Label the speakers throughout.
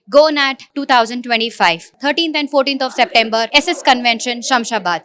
Speaker 1: GoNat 2025, 13th and 14th of September, SS Convention, Shamshabad.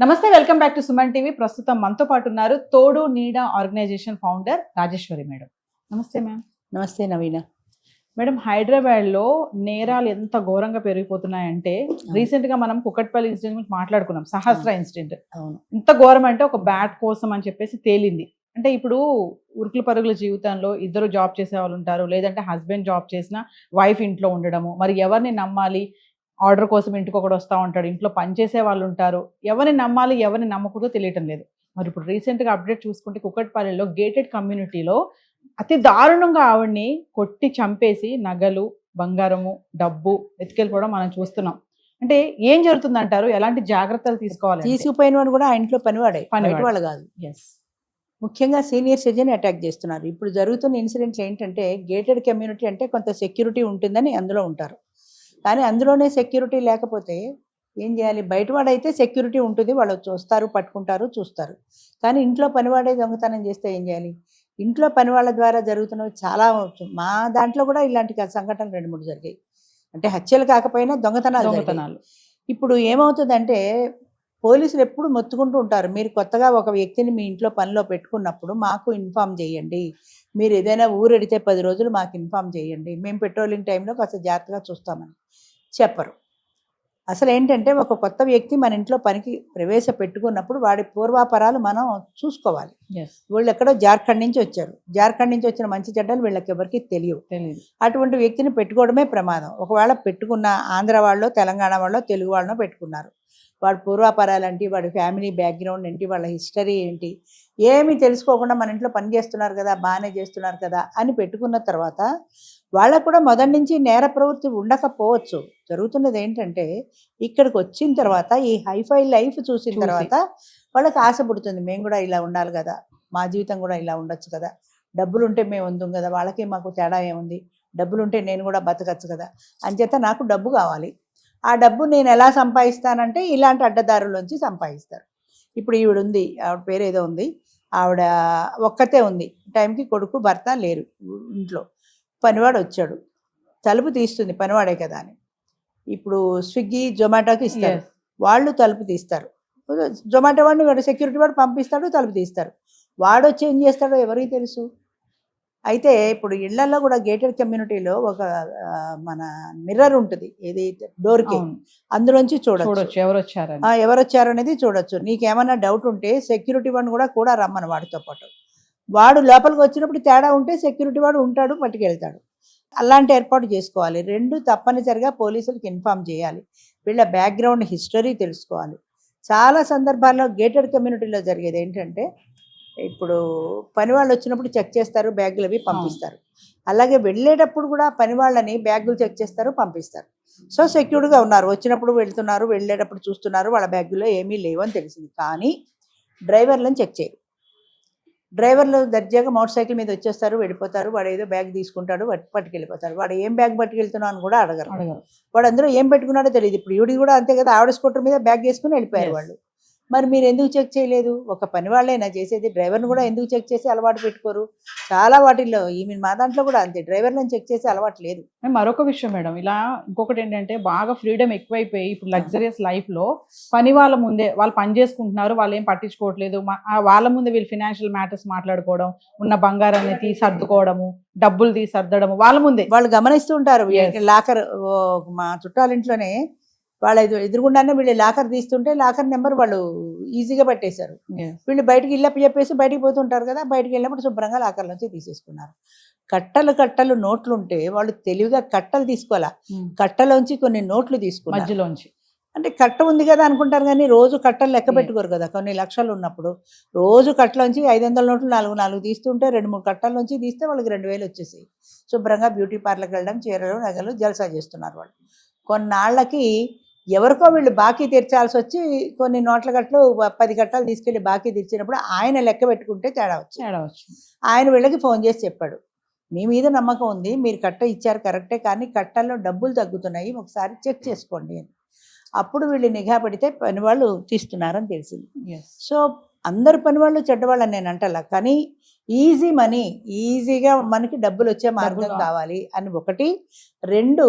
Speaker 2: నమస్తే, welcome back to Suman TV. ప్రస్తుతం మనతో పాటు ఉన్నారు తోడు నీడ ఆర్గనైజేషన్ ఫౌండర్ రాజేశ్వరి మేడం. నమస్తే మ్యామ్.
Speaker 3: నమస్తే నవీన.
Speaker 2: మేడం, హైదరాబాద్ లో నేరాలు ఎంత ఘోరంగా పెరిగిపోతున్నాయంటే రీసెంట్ గా మనం కుకట్పల్లి ఇన్సిడెంట్ గురించి మాట్లాడుకున్నాం. సహస్ర ఇన్సిడెంట్ ఎంత ఘోరం అంటే ఒక బ్యాట్ కోసం అని చెప్పేసి తేలింది. అంటే ఇప్పుడు ఉరుకుల పరుగుల జీవితంలో ఇద్దరు జాబ్ చేసే వాళ్ళు ఉంటారు, లేదంటే హస్బెండ్ జాబ్ చేసినా వైఫ్ ఇంట్లో ఉండడము. మరి ఎవరిని నమ్మాలి? ఆర్డర్ కోసం ఇంటికి ఒకటి వస్తూ ఉంటాడు, ఇంట్లో పనిచేసే వాళ్ళు ఉంటారు. ఎవరిని నమ్మాలి, ఎవరిని నమ్మకూడదో తెలియటం లేదు. మరి ఇప్పుడు రీసెంట్గా అప్డేట్ చూసుకుంటే కుకట్పల్లిలో గేటెడ్ కమ్యూనిటీలో అతి దారుణంగా ఆవిడ్ని కొట్టి చంపేసి నగలు, బంగారము, డబ్బు ఎత్తుకెళ్ళిపోవడం మనం చూస్తున్నాం. అంటే ఏం జరుగుతుందంటారు? ఎలాంటి జాగ్రత్తలు తీసుకోవాలి?
Speaker 3: తీసుకుపోయిన వాడు కూడా ఆ ఇంట్లో పనివాడే, వాళ్ళు కాదు.
Speaker 2: ఎస్,
Speaker 3: ముఖ్యంగా సీనియర్ సిటిజన్ అటాక్ చేస్తున్నారు. ఇప్పుడు జరుగుతున్న ఇన్సిడెంట్స్ ఏంటంటే గేటెడ్ కమ్యూనిటీ అంటే కొంత సెక్యూరిటీ ఉంటుందని అందులో ఉంటారు. కానీ అందులోనే సెక్యూరిటీ లేకపోతే ఏం చేయాలి? బయటవాడైతే సెక్యూరిటీ ఉంటుంది, వాళ్ళు చూస్తారు, పట్టుకుంటారు, చూస్తారు. కానీ ఇంట్లో పనివాడే దొంగతనం చేస్తే ఏం చేయాలి? ఇంట్లో పనివాళ్ళ ద్వారా జరుగుతున్నవి చాలా. మా దాంట్లో కూడా ఇలాంటి సంఘటనలు 2-3 జరిగాయి. అంటే హత్యలు కాకపోయినా దొంగతనాలు. ఇప్పుడు ఏమవుతుందంటే పోలీసులు ఎప్పుడు మొత్తుకుంటూ ఉంటారు, మీరు కొత్తగా ఒక వ్యక్తిని మీ ఇంట్లో పనిలో పెట్టుకున్నప్పుడు మాకు ఇన్ఫామ్ చేయండి, మీరు ఏదైనా ఊరెడితే 10 రోజులు మాకు ఇన్ఫామ్ చేయండి, మేము పెట్రోలింగ్ టైంలో కాస్త జాగ్రత్తగా చూస్తామని చెప్పరు. అసలు ఏంటంటే ఒక కొత్త వ్యక్తి మన ఇంట్లో పనికి ప్రవేశపెట్టుకున్నప్పుడు వాడి పూర్వాపరాలు మనం చూసుకోవాలి. వీళ్ళు ఎక్కడో జార్ఖండ్ నుంచి వచ్చారు, జార్ఖండ్ నుంచి వచ్చిన మంచి చెడ్డలు వీళ్ళకి ఎవరికి తెలియదు. అటువంటి వ్యక్తిని పెట్టుకోవడమే ప్రమాదం. ఒకవేళ పెట్టుకున్న ఆంధ్ర వాళ్ళు, తెలంగాణ వాళ్ళు, తెలుగు వాళ్ళను పెట్టుకున్నారు, వాడి పూర్వాపరాలు ఏంటి, వాడి ఫ్యామిలీ బ్యాక్గ్రౌండ్ ఏంటి, వాళ్ళ హిస్టరీ ఏంటి, ఏమీ తెలుసుకోకుండా మన ఇంట్లో పని చేస్తున్నారు కదా, బాగానే చేస్తున్నారు కదా అని పెట్టుకున్న తర్వాత వాళ్ళకు కూడా మొదటి నుంచి నేర ప్రవృత్తి ఉండకపోవచ్చు. జరుగుతున్నది ఏంటంటే ఇక్కడికి వచ్చిన తర్వాత ఈ హైఫై లైఫ్ చూసిన తర్వాత వాళ్ళకి ఆశ పుడుతుంది, మేము కూడా ఇలా ఉండాలి కదా, మా జీవితం కూడా ఇలా ఉండొచ్చు కదా, డబ్బులు ఉంటే మేము ఉందాం కదా, వాళ్ళకి మాకు తేడా ఏముంది, డబ్బులు ఉంటే నేను కూడా బతకచ్చు కదా, అంచేత నాకు డబ్బు కావాలి. ఆ డబ్బు నేను ఎలా సంపాదిస్తానంటే ఇలాంటి అడ్డదారులోంచి సంపాదిస్తారు. ఇప్పుడు ఈవిడ ఉంది, ఆవిడ పేరు ఏదో ఉంది, ఆవిడ ఒక్కతే ఉంది, టైంకి కొడుకు భర్త లేరు ఇంట్లో. పనివాడు వచ్చాడు, తలుపు తీస్తుంది, పనివాడే కదా అని. ఇప్పుడు స్విగ్గీ, జొమాటోకి ఇస్తారు, వాళ్ళు తలుపు తీస్తారు. జొమాటో వాడిని వాడు సెక్యూరిటీ వాడు పంపిస్తాడు, తలుపు తీస్తారు. వాడు వచ్చి ఏం చేస్తాడో ఎవరికి తెలుసు. అయితే ఇప్పుడు ఇళ్లలో కూడా గేటెడ్ కమ్యూనిటీలో ఒక మన మిర్రర్ ఉంటుంది, ఏది డోర్కి, అందులోంచి చూడొచ్చు ఎవరు వచ్చారు అనేది చూడొచ్చు. నీకేమన్నా డౌట్ ఉంటే సెక్యూరిటీ వాడిని కూడా రమ్మని వాడితో పాటు. వాడు లోపలికి వచ్చినప్పుడు తేడా ఉంటే సెక్యూరిటీ వాడు ఉంటాడు, పట్టుకెళ్తాడు. అలాంటి ఏర్పాటు చేసుకోవాలి. 2 తప్పనిసరిగా పోలీసులకు ఇన్ఫామ్ చేయాలి. వీళ్ళ బ్యాక్గ్రౌండ్ హిస్టరీ తెలుసుకోవాలి. చాలా సందర్భాల్లో గేటెడ్ కమ్యూనిటీలో జరిగేది ఏంటంటే ఇప్పుడు పని వాళ్ళు వచ్చినప్పుడు చెక్ చేస్తారు, బ్యాగులు అవి పంపిస్తారు. అలాగే వెళ్ళేటప్పుడు కూడా పని వాళ్ళని బ్యాగులు చెక్ చేస్తారు, పంపిస్తారు. సో సెక్యూర్డ్గా ఉన్నారు, వచ్చినప్పుడు వెళ్తున్నారు, వెళ్ళేటప్పుడు చూస్తున్నారు, వాళ్ళ బ్యాగుల్లో ఏమీ లేవు అని తెలిసింది. కానీ డ్రైవర్లను చెక్ చేయరు. డ్రైవర్లు దర్జాగా మోటార్ సైకిల్ మీద వచ్చేస్తారు, వెళ్ళిపోతారు. వాడు ఏదో బ్యాగ్ తీసుకుంటాడు, పట్టుకెళ్ళిపోతారు. వాడు ఏం బ్యాగ్ పట్టుకెళ్తున్నావు అని కూడా అడగరు. వాడు అందులో ఏం పెట్టుకున్నాడో తెలియదు. ఇప్పుడు ఈవిడి కూడా అంతే కదా, ఆవిడ స్కూటర్ మీద బ్యాగ్ వేసుకుని వెళ్ళిపోయారు వాళ్ళు. మరి మీరు ఎందుకు చెక్ చేయలేదు? ఒక పని వాళ్ళైనా చేసేది, డ్రైవర్ని కూడా ఎందుకు చెక్ చేసి అలవాటు పెట్టుకోరు? చాలా వాటిల్లో మా దాంట్లో కూడా అంతే, డ్రైవర్లను చెక్ చేసి అలవాటు లేదు.
Speaker 2: మరొక విషయం మేడం, ఇలా ఇంకొకటి ఏంటంటే బాగా ఫ్రీడమ్ ఎక్కువైపోయి ఇప్పుడు లగ్జరియస్ లైఫ్ లో పని వాళ్ళ ముందే వాళ్ళు పని చేసుకుంటున్నారు, వాళ్ళు ఏం పట్టించుకోవట్లేదు. వాళ్ళ ముందే వీళ్ళు ఫినాన్షియల్ మ్యాటర్స్ మాట్లాడుకోవడం, ఉన్న బంగారాన్ని తీసి సర్దుకోవడము, డబ్బులు తీసి సర్దడము వాళ్ళ ముందే
Speaker 3: వాళ్ళు గమనిస్తూ ఉంటారు. లాకర్, మా చుట్టాలింట్లోనే వాళ్ళ ఎదురుగుండానే వీళ్ళు లాకర్ తీస్తుంటే లాకర్ నెంబర్ వాళ్ళు ఈజీగా పట్టేశారు. వీళ్ళు బయటికి చెప్పేసి బయటికి పోతుంటారు కదా, బయటికి వెళ్ళినప్పుడు శుభ్రంగా లాకర్లోంచి తీసేసుకున్నారు. కట్టలు నోట్లుంటే వాళ్ళు తెలివిగా కట్టలు తీసుకోవాలా, కట్టలోంచి కొన్ని నోట్లు తీసుకున్నారు
Speaker 2: మధ్యలోంచి.
Speaker 3: అంటే కట్ట ఉంది కదా అనుకుంటారు, కానీ రోజు కట్టలు లెక్క పెట్టుకోరు కదా. కొన్ని లక్షలు ఉన్నప్పుడు రోజు కట్టలోంచి 500 నోట్లు 4 తీస్తుంటే 2-3 కట్టల్లోంచి తీస్తే వాళ్ళకి 2000 వచ్చేసాయి. శుభ్రంగా బ్యూటీ పార్లర్కి వెళ్ళడం, చీరలు, నగలు, జల్సా చేస్తున్నారు వాళ్ళు. కొన్నాళ్ళకి ఎవరికో వీళ్ళు బాకీ తీర్చాల్సి వచ్చి కొన్ని నోట్ల గట్లు 10 గట్టాలు తీసుకెళ్ళి బాకీ తీర్చినప్పుడు ఆయన లెక్క పెట్టుకుంటే తేడా వచ్చింది. ఆయన వీళ్ళకి ఫోన్ చేసి చెప్పాడు, మీ మీద నమ్మకం ఉంది, మీరు కట్ట ఇచ్చారు కరెక్టే, కానీ కట్టల్లో డబ్బులు తగ్గుతున్నాయి, ఒకసారి చెక్ చేసుకోండి అని. అప్పుడు వీళ్ళు నిఘా పెడితే పనివాళ్ళు తీస్తున్నారని తెలిసింది. సో అందరు పనివాళ్ళు చెడ్డవాళ్ళని నేను అంటలా, కానీ ఈజీ మనీ, ఈజీగా మనకి డబ్బులు వచ్చే మార్గం కావాలి అని ఒకటి. 2,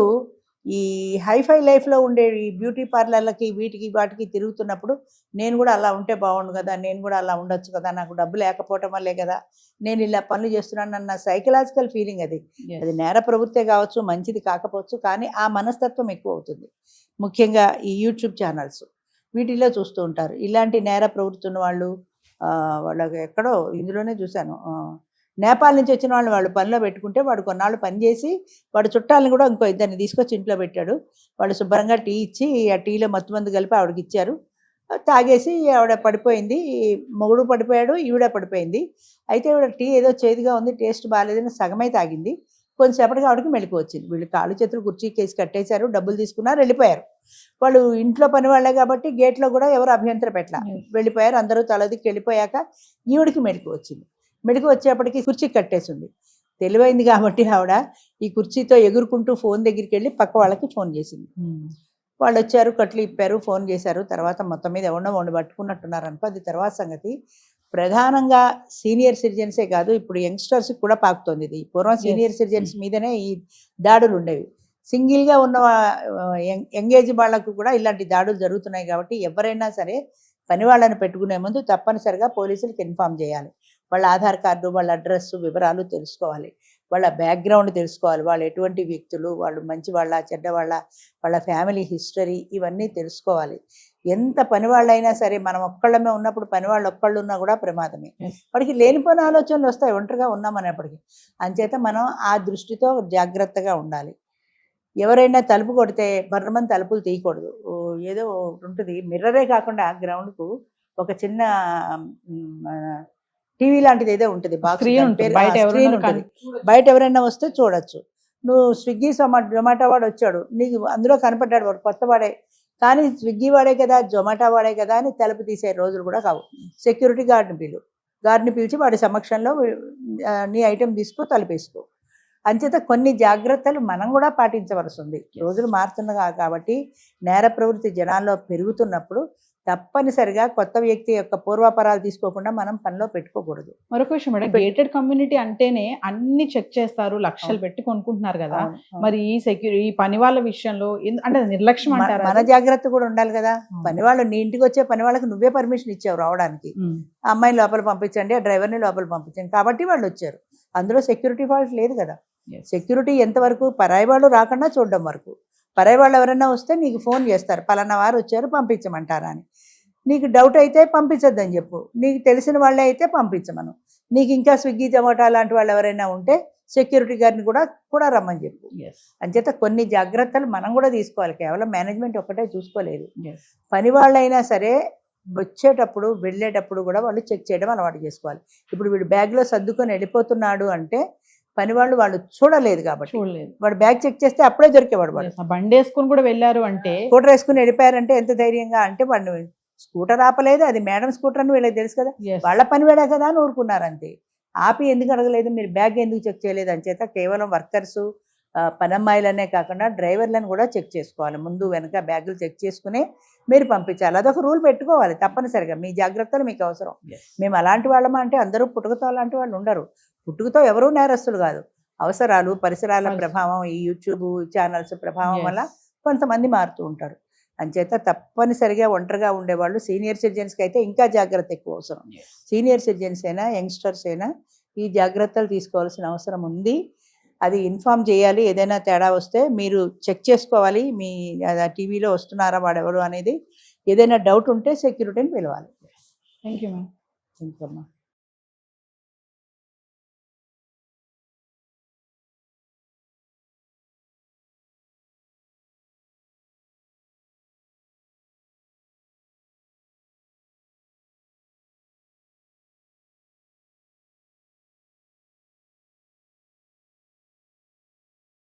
Speaker 3: ఈ హైఫై లైఫ్లో ఉండే ఈ బ్యూటీ పార్లర్లకి వీటికి వాటికి తిరుగుతున్నప్పుడు నేను కూడా అలా ఉంటే బాగుండు కదా, నేను కూడా అలా ఉండొచ్చు కదా, నాకు డబ్బు లేకపోవటం వల్లే కదా నేను ఇలా పనులు చేస్తున్నాను అన్న సైకలాజికల్ ఫీలింగ్ అది నేర ప్రవృత్తే కావచ్చు, మంచిది కాకపోవచ్చు, కానీ ఆ మనస్తత్వం ఎక్కువ అవుతుంది. ముఖ్యంగా ఈ యూట్యూబ్ ఛానల్స్ వీటిలో చూస్తూ ఉంటారు ఇలాంటి నేర ప్రవృత్తి ఉన్న వాళ్ళు. వాళ్ళకి ఎక్కడో ఇందులోనే చూశాను, నేపాల్ నుంచి వచ్చిన వాళ్ళు పనిలో పెట్టుకుంటే వాడు కొన్నాళ్ళు పని చేసి వాడు చుట్టాలను కూడా ఇంకో ఇద్దరిని తీసుకొచ్చి ఇంట్లో పెట్టాడు. వాళ్ళు శుభ్రంగా టీ ఇచ్చి ఆ టీలో మత్తు మందు కలిపి ఆవిడకి ఇచ్చారు. తాగేసి ఆవిడ పడిపోయింది, మొగుడు పడిపోయాడు, ఈవిడ పడిపోయింది. అయితే ఆవిడ టీ ఏదో చేదుగా ఉంది, టేస్ట్ బాగాలేదని సగమై తాగింది. కొంచెంసేపటికి ఆవిడకి మెలకు వచ్చింది. వీళ్ళు కాళ్ళు చేతులు కుర్చీ కేసి కట్టేశారు, డబ్బులు తీసుకున్నారు, వెళ్ళిపోయారు. వాళ్ళు ఇంట్లో పని వాళ్ళే కాబట్టి గేట్లో కూడా ఎవరు అభ్యంతరం పెట్టలా, వెళ్ళిపోయారు. అందరూ తలదికి వెళ్ళిపోయాక ఈవిడికి మెలకు వచ్చింది. మెలకు వచ్చేప్పటికి కుర్చీ కట్టేసింది. తెలివైంది కాబట్టి ఆవిడ ఈ కుర్చీతో ఎగురుకుంటూ ఫోన్ దగ్గరికి వెళ్ళి పక్క వాళ్ళకి ఫోన్ చేసింది. వాళ్ళు వచ్చారు, కట్లు ఇప్పారు, ఫోన్ చేశారు. తర్వాత మొత్తం మీద ఎవరినో వండి పట్టుకున్నట్టున్నారు అనుకో, అది తర్వాత సంగతి. ప్రధానంగా సీనియర్ సిటిజన్సే కాదు, ఇప్పుడు యంగ్స్టర్స్కి కూడా పాకుతోంది ఇది. పూర్వం సీనియర్ సిటిజన్స్ మీదనే ఈ దాడులు ఉండేవి. సింగిల్గా ఉన్న యంగేజ్ వాళ్ళకు కూడా ఇలాంటి దాడులు జరుగుతున్నాయి. కాబట్టి ఎవరైనా సరే పని వాళ్ళని పెట్టుకునే ముందు తప్పనిసరిగా పోలీసులకు ఇన్ఫామ్ చేయాలి. వాళ్ళ ఆధార్ కార్డు, వాళ్ళ అడ్రస్ వివరాలు తెలుసుకోవాలి, వాళ్ళ బ్యాక్గ్రౌండ్ తెలుసుకోవాలి, వాళ్ళు ఎటువంటి వ్యక్తులు, వాళ్ళు మంచి వాళ్ళ చెడ్డవాళ్ళ, వాళ్ళ ఫ్యామిలీ హిస్టరీ ఇవన్నీ తెలుసుకోవాలి. ఎంత పని వాళ్ళైనా సరే మనం ఒక్కళ్ళమే ఉన్నప్పుడు పని వాళ్ళు ఒక్కళ్ళు ఉన్నా కూడా ప్రమాదమే. వాడికి లేనిపోయిన ఆలోచనలు వస్తాయి ఒంటరిగా ఉన్నామనేప్పటికీ. అంచేత మనం ఆ దృష్టితో జాగ్రత్తగా ఉండాలి. ఎవరైనా తలుపు కొడితే బర్రమని తలుపులు తీయకూడదు. ఏదో ఉంటుంది, మిర్రరే కాకుండా గ్రౌండ్కు ఒక చిన్న టీవీ లాంటిది ఏదో ఉంటుంది, స్క్రీన్ ఉంటుంది, బయట ఎవరైనా వస్తే చూడొచ్చు. నువ్వు స్విగ్గీ జొమాటో వాడు వచ్చాడు, నీకు అందులో కనపడ్డాడు, వాడు కొత్త వాడే, కానీ స్విగ్గీ వాడే కదా, జొమాటో వాడే కదా అని తలుపు తీసే రోజులు కూడా కావు. సెక్యూరిటీ గార్డ్ని పిలిచి వాడి సమక్షంలో నీ ఐటెం తీసుకో, తలుపేసుకో. అంచేత కొన్ని జాగ్రత్తలు మనం కూడా పాటించవలసి ఉంది. రోజులు మారుతున్నా కాబట్టి నేర ప్రవృత్తి జనాల్లో పెరుగుతున్నప్పుడు తప్పనిసరిగా కొత్త వ్యక్తి యొక్క పూర్వాపరాలు తీసుకోకుండా మనం పనిలో పెట్టుకోకూడదు.
Speaker 2: మరొక విషయం మేడం, గేటెడ్ కమ్యూనిటీ అంటేనే అన్ని చెక్ చేస్తారు, లక్షలు పెట్టి కొనుక్కుంటున్నారు కదా, మరి ఈ పని వాళ్ళ విషయంలో అంటే నిర్లక్ష్యం అంటారా?
Speaker 3: మన జాగ్రత్త కూడా ఉండాలి కదా. పని వాళ్ళు నీ ఇంటికి వచ్చే పని వాళ్ళకి నువ్వే పర్మిషన్ ఇచ్చావు రావడానికి, అమ్మాయిని లోపల పంపించండి, ఆ డ్రైవర్ని లోపల పంపించండి, కాబట్టి వాళ్ళు వచ్చారు. అందులో సెక్యూరిటీ ఫాల్ట్ లేదు కదా. సెక్యూరిటీ ఎంతవరకు పరాయి వాళ్ళు రాకుండా చూడడం వరకు. పరాయి వాళ్ళు ఎవరైనా వస్తే నీకు ఫోన్ చేస్తారు, పలానా వారు వచ్చారు పంపించమంటారా అని. నీకు డౌట్ అయితే పంపించొద్దని చెప్పు, నీకు తెలిసిన వాళ్ళే అయితే పంపించమను. నీకు ఇంకా స్విగ్గీ జొమాటో లాంటి వాళ్ళు ఎవరైనా ఉంటే సెక్యూరిటీ గార్డ్ని కూడా రమ్మని చెప్పు. అంచేత కొన్ని జాగ్రత్తలు మనం కూడా తీసుకోవాలి, కేవలం మేనేజ్మెంట్ ఒక్కటే చూసుకోలేదు. పని వాళ్ళైనా సరే వచ్చేటప్పుడు వెళ్ళేటప్పుడు కూడా వాళ్ళు చెక్ చేయడం అలవాటు చేసుకోవాలి. ఇప్పుడు వీడు బ్యాగ్లో సర్దుకొని వెళ్ళిపోతున్నాడు అంటే పని వాళ్ళు చూడలేదు కాబట్టి, వాడు బ్యాగ్ చెక్ చేస్తే అప్పుడే దొరికేవాడు. వాడు
Speaker 2: బండి వేసుకుని కూడా వెళ్ళారు అంటే,
Speaker 3: స్కూటర్ వేసుకుని వెళ్ళిపోయారంటే ఎంత ధైర్యంగా అంటే వాడిని స్కూటర్ ఆపలేదు, అది మేడం స్కూటర్ అని వీళ్ళకి తెలుసు కదా, వాళ్ళ పని వేడా కదా అని ఊరుకున్నారు అంతే. ఆపి ఎందుకు అడగలేదు, మీరు బ్యాగ్ ఎందుకు చెక్ చేయలేదు అని చేత కేవలం వర్కర్సు పనమ్మాయిలనే కాకుండా డ్రైవర్లను కూడా చెక్ చేసుకోవాలి. ముందు వెనక బ్యాగులు చెక్ చేసుకునే మీరు పంపించాలి. అదొక రూల్ పెట్టుకోవాలి తప్పనిసరిగా. మీ జాగ్రత్తలు మీకు అవసరం. మేము అలాంటి వాళ్ళమా అంటే అందరూ పుట్టుకతో అలాంటి వాళ్ళు ఉండరు. పుట్టుకతో ఎవరూ నేరస్తులు కాదు. అవసరాలు, పరిసరాల ప్రభావం, ఈ యూట్యూబ్ ఛానల్స్ ప్రభావం వల్ల కొంతమంది మారుతూ ఉంటారు. అంచేత తప్పనిసరిగా ఒంటరిగా ఉండేవాళ్ళు సీనియర్ సిటిజన్స్కి అయితే ఇంకా జాగ్రత్త ఎక్కువ అవసరం. సీనియర్ సిటిజన్స్ అయినా యంగ్స్టర్స్ అయినా ఈ జాగ్రత్తలు తీసుకోవాల్సిన అవసరం ఉంది. అది ఇన్ఫామ్ చేయాలి. ఏదైనా తేడా వస్తే మీరు చెక్ చేసుకోవాలి, మీ టీవీలో వస్తున్నారా వాడెవరు అనేది. ఏదైనా డౌట్ ఉంటే సెక్యూరిటీని పిలవాలి.
Speaker 2: Thank you ma'am.
Speaker 3: Thank you అమ్మా.